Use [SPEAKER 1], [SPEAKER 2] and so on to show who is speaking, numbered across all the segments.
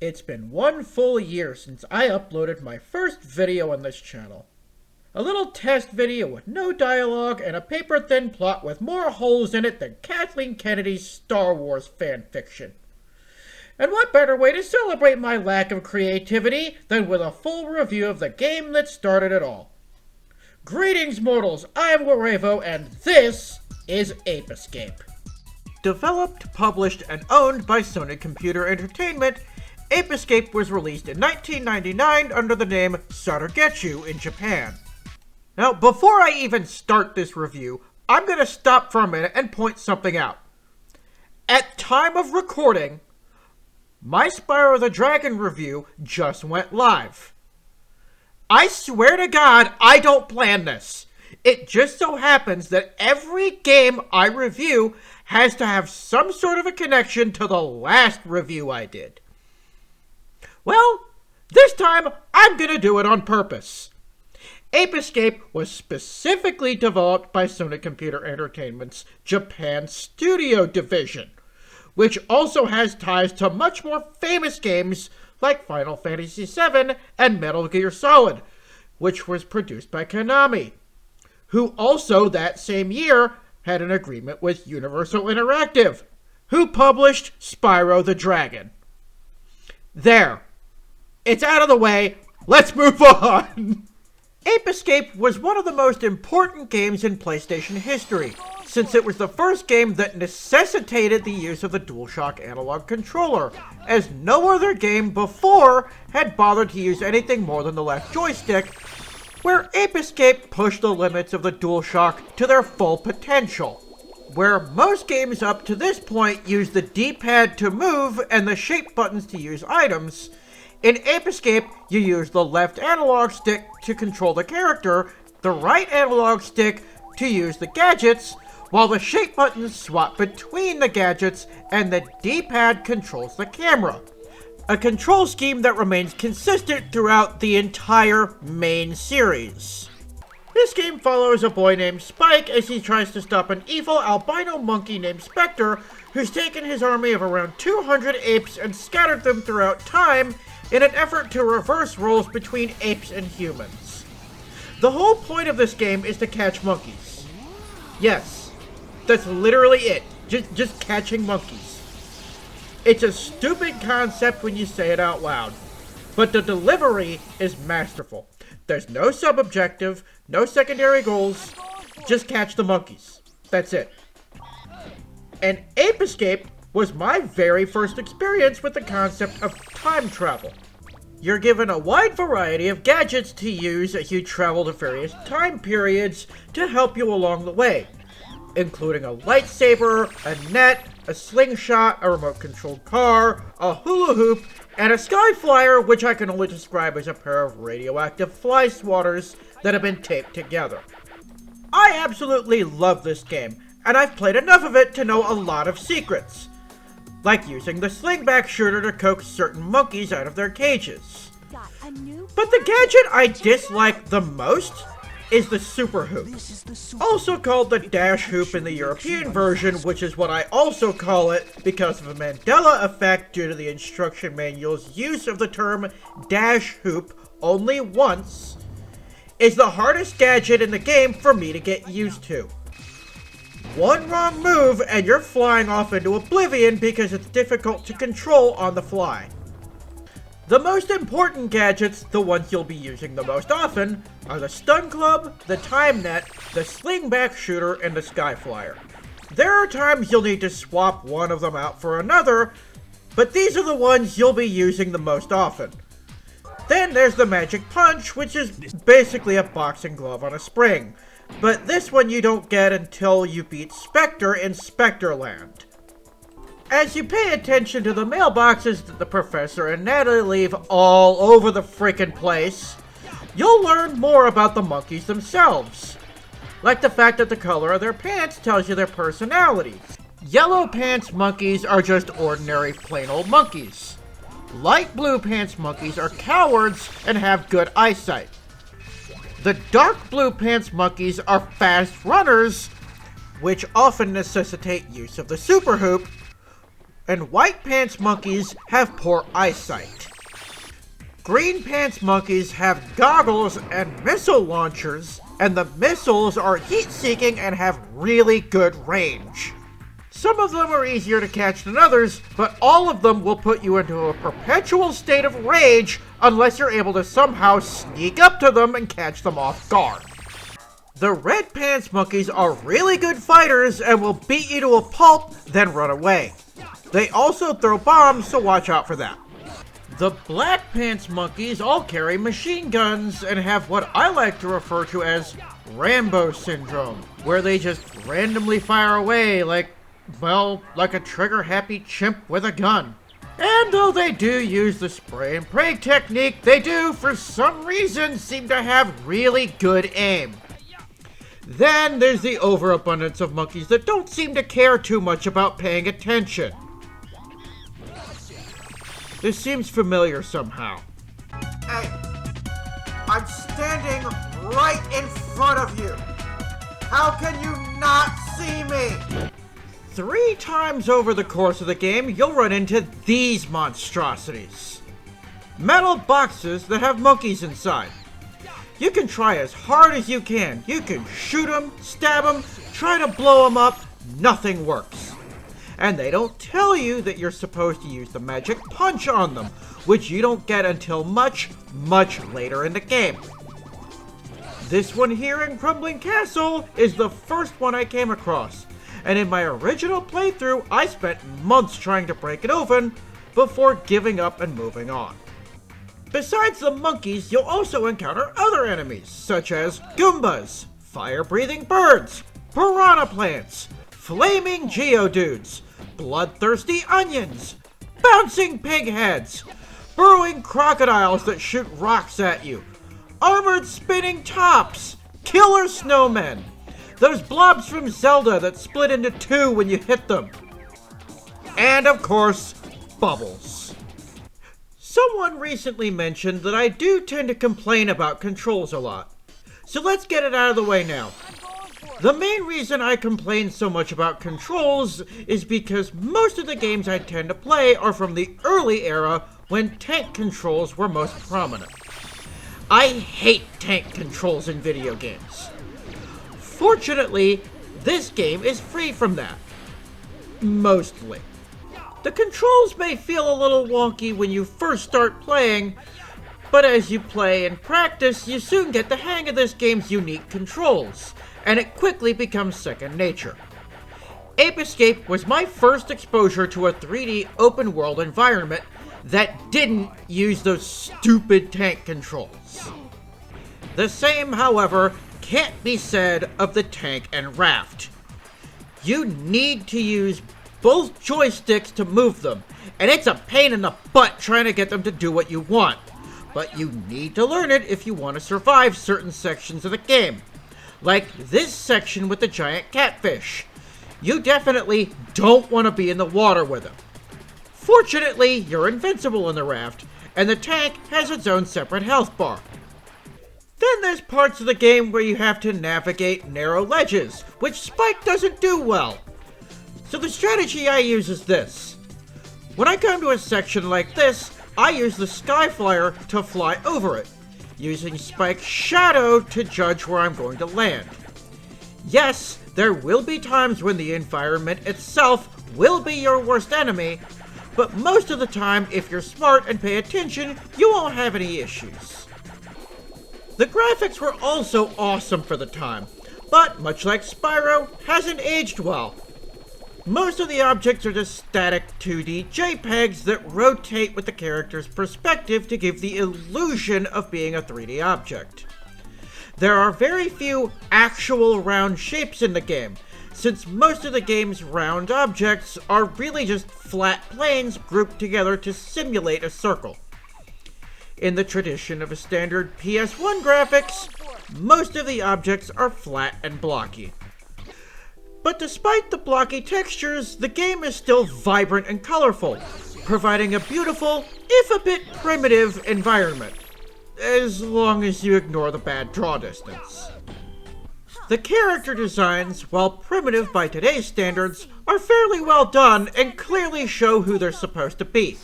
[SPEAKER 1] It's been 1 full year since I uploaded my first video on this channel. A little test video with no dialogue and a paper-thin plot with more holes in it than Kathleen Kennedy's Star Wars fanfiction. And what better way to celebrate my lack of creativity than with a full review of the game that started it all. Greetings, mortals, I am Warevo, and this is Ape Escape. Developed, published, and owned by Sony Computer Entertainment, Ape Escape was released in 1999 under the name Saragetsu in Japan. Now, before I even start this review, I'm going to stop for a minute and point something out. At time of recording, my Spyro the Dragon review just went live. I swear to God, I don't plan this. It just so happens that every game I review has to have some sort of a connection to the last review I did. Well, this time I'm gonna do it on purpose. Ape Escape was specifically developed by Sony Computer Entertainment's Japan Studio Division, which also has ties to much more famous games like Final Fantasy VII and Metal Gear Solid, which was produced by Konami, who also that same year had an agreement with Universal Interactive, who published Spyro the Dragon. There. It's out of the way. Let's move on. Ape Escape was one of the most important games in PlayStation history, since it was the first game that necessitated the use of the DualShock analog controller, as no other game before had bothered to use anything more than the left joystick, where Ape Escape pushed the limits of the DualShock to their full potential. Where most games up to this point use the D-pad to move and the shape buttons to use items, in Ape Escape you use the left analog stick to control the character, the right analog stick to use the gadgets, while the shape buttons swap between the gadgets and the D-pad controls the camera. A control scheme that remains consistent throughout the entire main series. This game follows a boy named Spike as he tries to stop an evil albino monkey named Spectre, who's taken his army of around 200 apes and scattered them throughout time in an effort to reverse roles between apes and humans. The whole point of this game is to catch monkeys. Yes, that's literally it. Just catching monkeys. It's a stupid concept when you say it out loud, but the delivery is masterful. There's no sub-objective, no secondary goals, just catch the monkeys. That's it. And Ape Escape was my very first experience with the concept of time travel. You're given a wide variety of gadgets to use as you travel to various time periods to help you along the way, including a lightsaber, a net, a slingshot, a remote-controlled car, a hula hoop, and a sky flyer, which I can only describe as a pair of radioactive fly swatters that have been taped together. I absolutely love this game, and I've played enough of it to know a lot of secrets, like using the slingback shooter to coax certain monkeys out of their cages. But the gadget I dislike the most is the super hoop, also called the dash hoop in the European version, which is what I also call it because of a Mandela effect due to the instruction manual's use of the term dash hoop only once, is the hardest gadget in the game for me to get used to. One wrong move and you're flying off into oblivion because it's difficult to control on the fly. The most important gadgets, the ones you'll be using the most often, are the stun club, the time net, the slingback shooter, and the sky flyer. There are times you'll need to swap one of them out for another, but these are the ones you'll be using the most often. Then there's the magic punch, which is basically a boxing glove on a spring, but this one you don't get until you beat Spectre in Spectreland. As you pay attention to the mailboxes that the professor and Natalie leave all over the frickin' place, you'll learn more about the monkeys themselves. Like the fact that the color of their pants tells you their personalities. Yellow pants monkeys are just ordinary plain old monkeys. Light blue pants monkeys are cowards and have good eyesight. The dark blue pants monkeys are fast runners, which often necessitate use of the super hoop, and white pants monkeys have poor eyesight. Green pants monkeys have goggles and missile launchers, and the missiles are heat-seeking and have really good range. Some of them are easier to catch than others, but all of them will put you into a perpetual state of rage unless you're able to somehow sneak up to them and catch them off guard. The red pants monkeys are really good fighters and will beat you to a pulp, then run away. They also throw bombs, so watch out for that. The black pants monkeys all carry machine guns and have what I like to refer to as Rambo syndrome, where they just randomly fire away like a trigger-happy chimp with a gun. And though they do use the spray and pray technique, they do, for some reason, seem to have really good aim. Then there's the overabundance of monkeys that don't seem to care too much about paying attention. This seems familiar somehow. Hey, I'm standing right in front of you. How can you not see me? 3 times over the course of the game, you'll run into these monstrosities. Metal boxes that have monkeys inside. You can try as hard as you can. You can shoot them, stab them, try to blow them up. Nothing works. And they don't tell you that you're supposed to use the magic punch on them, which you don't get until much, much later in the game. This one here in Crumbling Castle is the first one I came across. And in my original playthrough, I spent months trying to break it open before giving up and moving on. Besides the monkeys, you'll also encounter other enemies, such as Goombas, fire-breathing birds, piranha plants, flaming geodudes, bloodthirsty onions, bouncing pig heads, burrowing crocodiles that shoot rocks at you, armored spinning tops, killer snowmen, those blobs from Zelda that split into 2 when you hit them, and of course, bubbles. Someone recently mentioned that I do tend to complain about controls a lot, so let's get it out of the way now. The main reason I complain so much about controls is because most of the games I tend to play are from the early era when tank controls were most prominent. I hate tank controls in video games. Fortunately, this game is free from that. Mostly. The controls may feel a little wonky when you first start playing, but as you play and practice, you soon get the hang of this game's unique controls, and it quickly becomes second nature. Ape Escape was my first exposure to a 3D open-world environment that didn't use those stupid tank controls. The same, however, can't be said of the tank and raft. You need to use both joysticks to move them, and it's a pain in the butt trying to get them to do what you want. But you need to learn it if you want to survive certain sections of the game. Like this section with the giant catfish. You definitely don't want to be in the water with them. Fortunately, you're invincible in the raft, and the tank has its own separate health bar. Then there's parts of the game where you have to navigate narrow ledges, which Spike doesn't do well. So the strategy I use is this. When I come to a section like this, I use the Skyflyer to fly over it, using Spike's shadow to judge where I'm going to land. Yes, there will be times when the environment itself will be your worst enemy, but most of the time, if you're smart and pay attention, you won't have any issues. The graphics were also awesome for the time, but much like Spyro, hasn't aged well. Most of the objects are just static 2D JPEGs that rotate with the character's perspective to give the illusion of being a 3D object. There are very few actual round shapes in the game, since most of the game's round objects are really just flat planes grouped together to simulate a circle. In the tradition of a standard PS1 graphics, most of the objects are flat and blocky. But despite the blocky textures, the game is still vibrant and colorful, providing a beautiful, if a bit primitive, environment, as long as you ignore the bad draw distance. The character designs, while primitive by today's standards, are fairly well done and clearly show who they're supposed to be.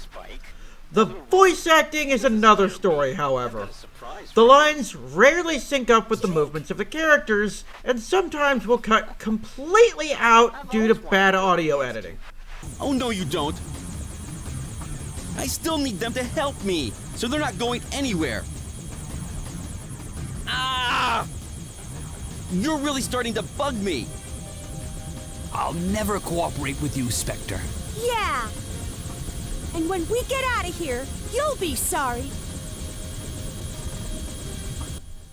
[SPEAKER 1] The voice acting is another story, however. The lines rarely sync up with the movements of the characters, and sometimes will cut completely out due to bad audio editing.
[SPEAKER 2] Oh, no, you don't. I still need them to help me, so they're not going anywhere. Ah! You're really starting to bug me.
[SPEAKER 3] I'll never cooperate with you, Spectre.
[SPEAKER 4] Yeah. And when we get out of here, you'll be sorry.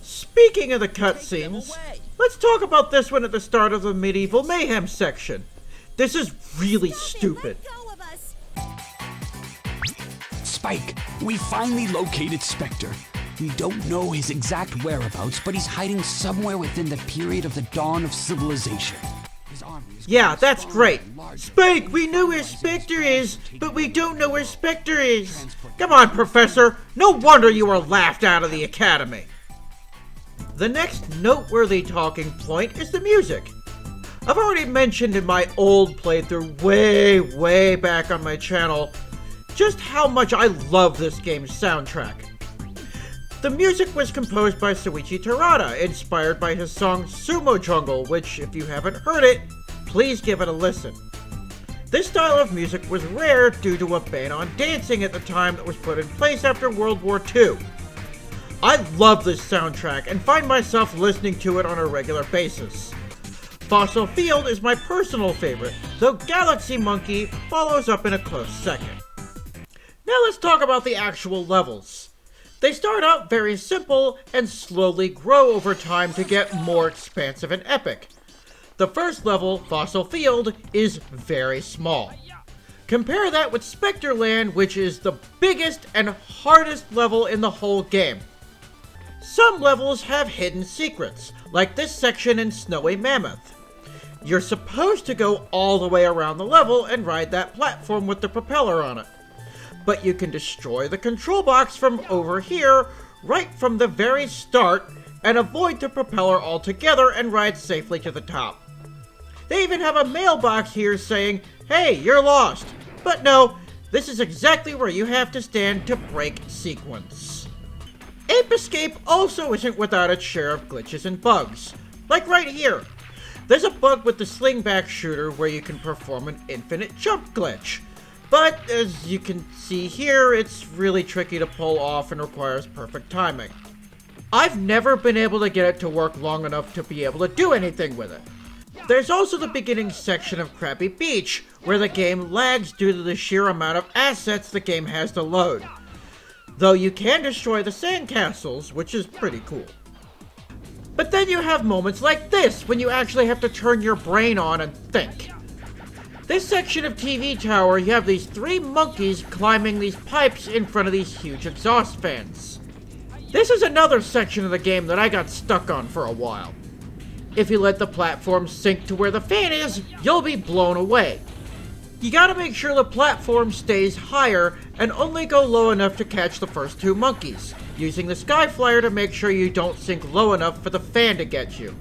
[SPEAKER 1] Speaking of the cutscenes, let's talk about this one at the start of the Medieval Mayhem section. This is really stupid.
[SPEAKER 3] Spike, we finally located Spectre. We don't know his exact whereabouts, but he's hiding somewhere within the period of the dawn of civilization.
[SPEAKER 1] Yeah, that's great. Spike, we know where Spectre is, but we don't know where Spectre is. Come on, Professor. No wonder you were laughed out of the Academy. The next noteworthy talking point is the music. I've already mentioned in my old playthrough way back on my channel just how much I love this game's soundtrack. The music was composed by Soichi Terada, inspired by his song Sumo Jungle, which, if you haven't heard it, please give it a listen. This style of music was rare due to a ban on dancing at the time that was put in place after World War II. I love this soundtrack and find myself listening to it on a regular basis. Fossil Field is my personal favorite, though Galaxy Monkey follows up in a close second. Now let's talk about the actual levels. They start out very simple and slowly grow over time to get more expansive and epic. The first level, Fossil Field, is very small. Compare that with Spectre Land, which is the biggest and hardest level in the whole game. Some levels have hidden secrets, like this section in Snowy Mammoth. You're supposed to go all the way around the level and ride that platform with the propeller on it. But you can destroy the control box from over here, right from the very start, and avoid the propeller altogether and ride safely to the top. They even have a mailbox here saying, "Hey, you're lost." But no, this is exactly where you have to stand to break sequence. Ape Escape also isn't without its share of glitches and bugs. Like right here. There's a bug with the slingback shooter where you can perform an infinite jump glitch. But as you can see here, it's really tricky to pull off and requires perfect timing. I've never been able to get it to work long enough to be able to do anything with it. There's also the beginning section of Krabby Beach, where the game lags due to the sheer amount of assets the game has to load. Though you can destroy the sandcastles, which is pretty cool. But then you have moments like this, when you actually have to turn your brain on and think. This section of TV Tower, you have these 3 monkeys climbing these pipes in front of these huge exhaust fans. This is another section of the game that I got stuck on for a while. If you let the platform sink to where the fan is, you'll be blown away. You gotta make sure the platform stays higher and only go low enough to catch the first 2 monkeys, using the Sky Flyer to make sure you don't sink low enough for the fan to get you.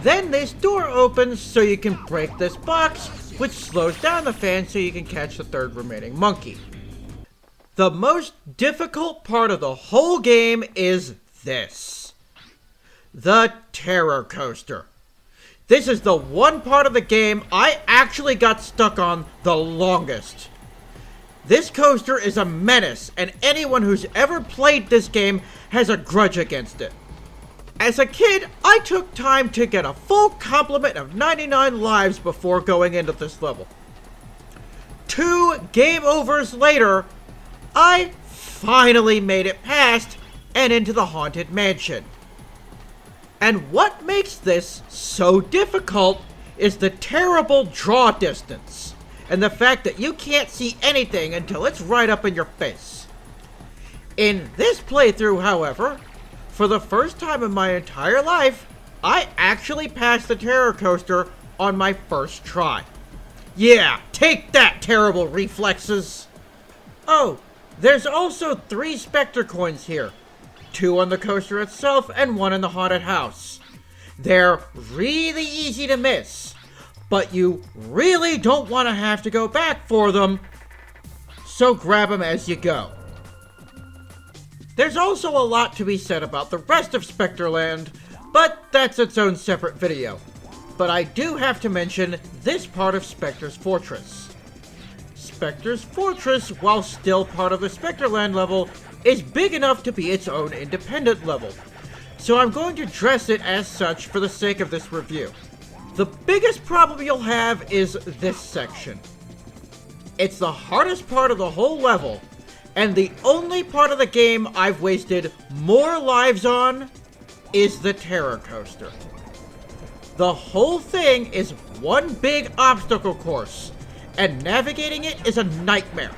[SPEAKER 1] Then this door opens so you can break this box, which slows down the fan so you can catch the 3rd remaining monkey. The most difficult part of the whole game is this. The Terror Coaster. This is the one part of the game I actually got stuck on the longest. This coaster is a menace, and anyone who's ever played this game has a grudge against it. As a kid, I took time to get a full complement of 99 lives before going into this level. 2 game overs later, I finally made it past and into the Haunted Mansion. And what makes this so difficult is the terrible draw distance, and the fact that you can't see anything until it's right up in your face. In this playthrough, however, for the first time in my entire life, I actually passed the Terror Coaster on my first try. Yeah, take that, terrible reflexes! Oh, there's also 3 Spectre coins here. 2 on the coaster itself and 1 in the haunted house. They're really easy to miss, but you really don't want to have to go back for them, so grab them as you go. There's also a lot to be said about the rest of Spectreland, but that's its own separate video. But I do have to mention this part of Spectre's Fortress. Spectre's Fortress, while still part of the Spectreland level, is big enough to be its own independent level, so I'm going to dress it as such for the sake of this review. The biggest problem you'll have is this section. It's the hardest part of the whole level, and the only part of the game I've wasted more lives on is the Terror Coaster. The whole thing is one big obstacle course, and navigating it is a nightmare.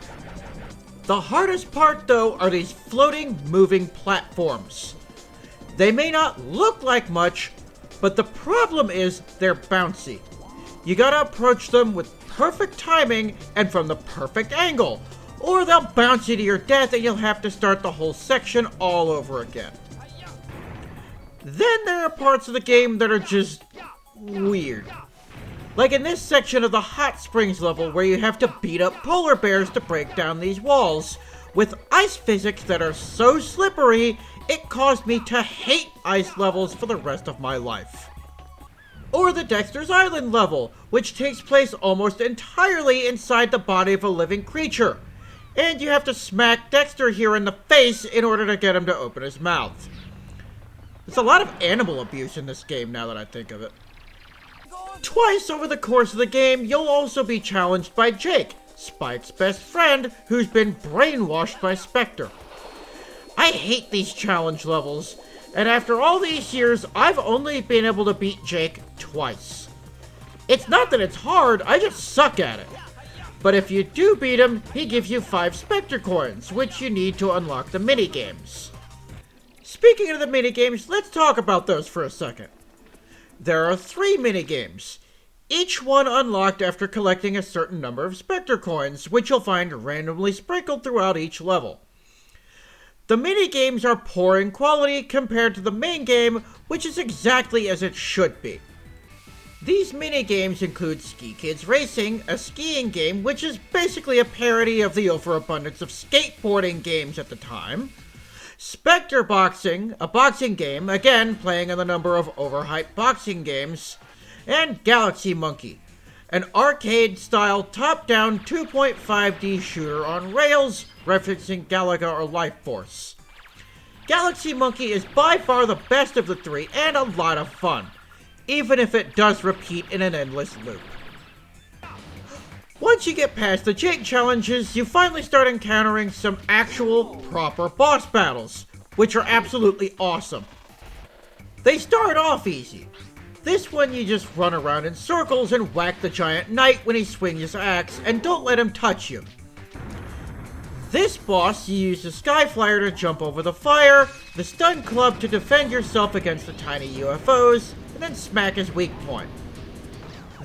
[SPEAKER 1] The hardest part, though, are these floating, moving platforms. They may not look like much, but the problem is they're bouncy. You gotta approach them with perfect timing and from the perfect angle, or they'll bounce you to your death and you'll have to start the whole section all over again. Then there are parts of the game that are just weird. Like in this section of the Hot Springs level where you have to beat up polar bears to break down these walls, with ice physics that are so slippery, it caused me to hate ice levels for the rest of my life. Or the Dexter's Island level, which takes place almost entirely inside the body of a living creature, and you have to smack Dexter here in the face in order to get him to open his mouth. There's a lot of animal abuse in this game now that I think of it. Twice over the course of the game, you'll also be challenged by Jake, Spike's best friend, who's been brainwashed by Spectre. I hate these challenge levels, and after all these years, I've only been able to beat Jake twice. It's not that it's hard, I just suck at it. But if you do beat him, he gives you 5 Spectre coins, which you need to unlock the minigames. Speaking of the minigames, let's talk about those for a second. There are 3 minigames, each one unlocked after collecting a certain number of Spectre coins, which you'll find randomly sprinkled throughout each level. The minigames are poor in quality compared to the main game, which is exactly as it should be. These minigames include Ski Kids Racing, a skiing game which is basically a parody of the overabundance of skateboarding games at the time, Spectre Boxing, a boxing game, again playing on the number of overhyped boxing games, and Galaxy Monkey, an arcade-style top-down 2.5D shooter on rails referencing Galaga or Life Force. Galaxy Monkey is by far the best of the 3 and a lot of fun, even if it does repeat in an endless loop. Once you get past the Jake challenges, you finally start encountering some actual, proper boss battles, which are absolutely awesome. They start off easy. This one you just run around in circles and whack the giant knight when he swings his axe, and don't let him touch you. This boss, you use the Skyflyer to jump over the fire, the stun club to defend yourself against the tiny UFOs, and then smack his weak point.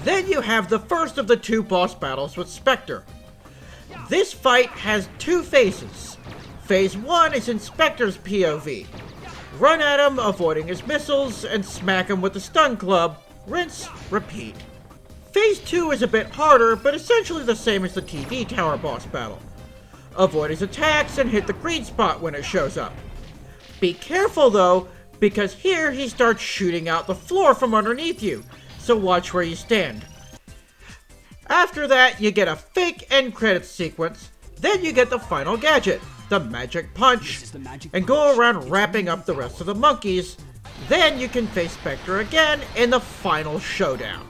[SPEAKER 1] Then you have the first of the 2 boss battles with Spectre. This fight has 2 phases. Phase 1 is in Spectre's POV. Run at him, avoiding his missiles, and smack him with the stun club. Rinse, repeat. Phase 2 is a bit harder, but essentially the same as the TV tower boss battle. Avoid his attacks and hit the green spot when it shows up. Be careful though, because here he starts shooting out the floor from underneath you, so watch where you stand. After that, you get a fake end credits sequence, then you get the final gadget, the magic punch, and go around wrapping up the rest of the monkeys. Then you can face Spectre again in the final showdown.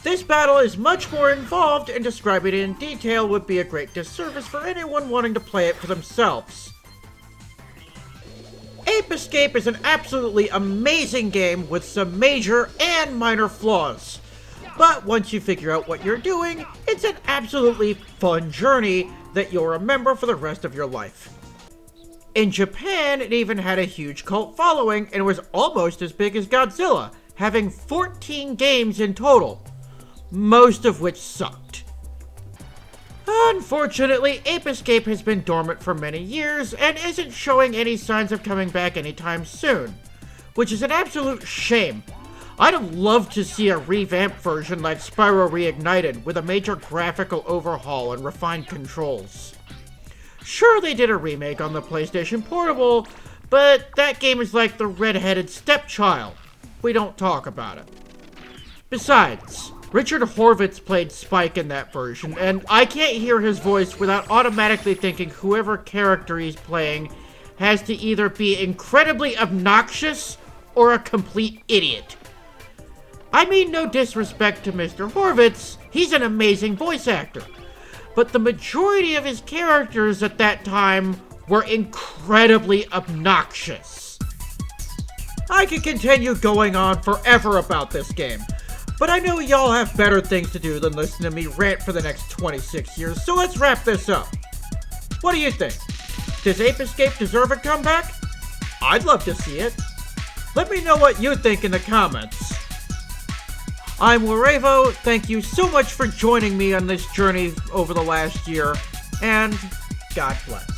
[SPEAKER 1] This battle is much more involved, and describing it in detail would be a great disservice for anyone wanting to play it for themselves. Ape Escape is an absolutely amazing game with some major and minor flaws. But once you figure out what you're doing, it's an absolutely fun journey that you'll remember for the rest of your life. In Japan, it even had a huge cult following and was almost as big as Godzilla, having 14 games in total, most of which sucked. Unfortunately, Ape Escape has been dormant for many years and isn't showing any signs of coming back anytime soon, which is an absolute shame. I'd have loved to see a revamped version like Spyro Reignited with a major graphical overhaul and refined controls. Sure, they did a remake on the PlayStation Portable, but that game is like the red-headed stepchild. We don't talk about it. Besides, Richard Horvitz played Spike in that version, and I can't hear his voice without automatically thinking whoever character he's playing has to either be incredibly obnoxious or a complete idiot. I mean no disrespect to Mr. Horvitz, he's an amazing voice actor, but the majority of his characters at that time were incredibly obnoxious. I could continue going on forever about this game, but I know y'all have better things to do than listen to me rant for the next 26 years, so let's wrap this up. What do you think? Does Ape Escape deserve a comeback? I'd love to see it. Let me know what you think in the comments. I'm Larevo, thank you so much for joining me on this journey over the last year, and God bless.